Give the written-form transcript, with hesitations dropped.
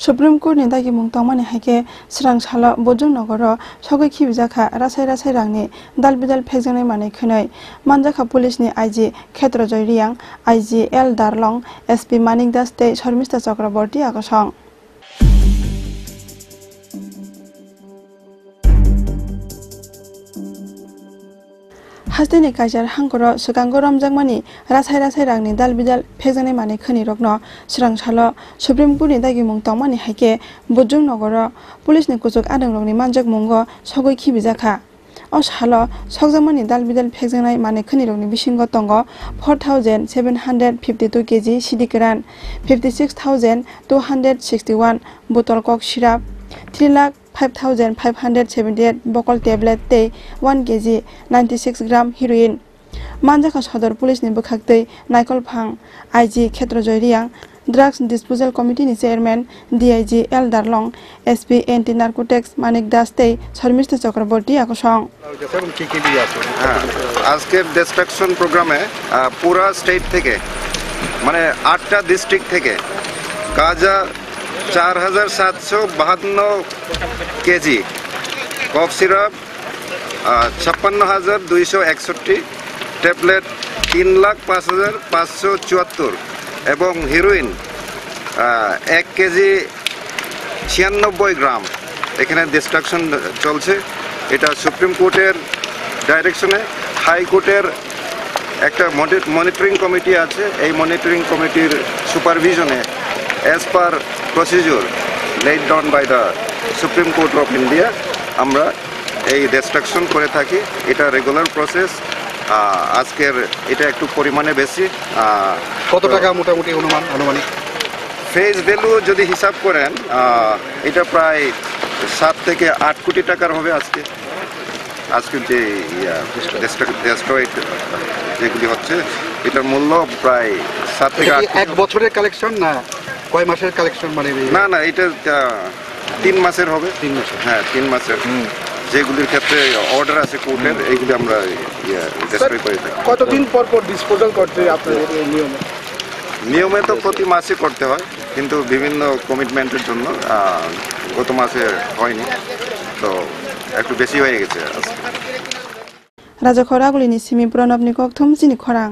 Supreme Court ni dagi mung tongmani haike srang sala bojong nogoro sogoi khibijaka rasai rangni dalbidal phekjanai manai khwnai manjaka police ni IG Khetrojoy Riang IG L Darlong SP Manik Das tei Sharmista Chakraborty agosong Hasteni kajar hangkoro sukango romjakmani rasai rangni dalbidal phekjanai manai khani rokno srang sala Supreme Court ni dagi mung tongmani haike bojong nogoro police ni kuchuk adang rokni manjak mungo sogoi khibijaka o sala sokjakmani dalbidal phekjanai manai khani rokni bisingo tongo 4752 kg sidikran 56261 bottle kok syrup 3,05,578 bottle tablet tei 1 kg 96 gram heroin manjaka sodor police ni bukhaktei Naikol Phang IG Khetrojoy Riang Drugs Disposal Committee ni chairman DIG L Darlong SP Anti Narcotics Manik Das tei Sharmista Chakraborty akosong আজকের distraction প্রোগ্রামে পুরা state থেকে মানে 8টা district থেকে গাঁজা 4752 KG cough syrup 56,261 tablet 3,05,574 এবং heroine 1 KG 96 গ্রাম এখানে distraction চলছে এটা সুপ্রিম কোর্টের ডাইরেকশনে হাই কোর্টের একটা মনিটরিং কমিটি আছে এই মনিটরিং কমিটির সুপারভিশনে as per procedure laid down by the supreme court of India আমরা এই ডিস্ট্রাকশন করে থাকি এটা রেগুলার প্রসেস আজকের এটা একটু পরিমাণে বেশি কত টাকা মোটামুটি আনুমানিক ফেস ভ্যালু যদি হিসাব করেন এটা প্রায় 7 থেকে 8 কোটি টাকার হবে আজকে যে ডেস্ট্রয়েড যেগুলি হচ্ছে এটার মূল্য প্রায় 7 থেকে 8 এক বছরের কালেকশন না কয় মাসের কালেকশন মানে না এটা 3 মাসের হবে 3 মাসের হ্যাঁ 3 মাসের যেগুলির ক্ষেত্রে অর্ডার আছে কোর্টের এইগুলি আমরা ডেস্ট্রয় করে থাকি কতদিন পর ডিসপোজাল করতে আপনাদের নিয়মে তো প্রতি মাসে করতে হয় কিন্তু বিভিন্ন কমিটমেন্টের জন্য গত মাসে হয়নি তো একটু বেশি হয়ে গেছে রাজা খরাগুলিনি সিমি প্রণবনি কক থমচিনি খরাং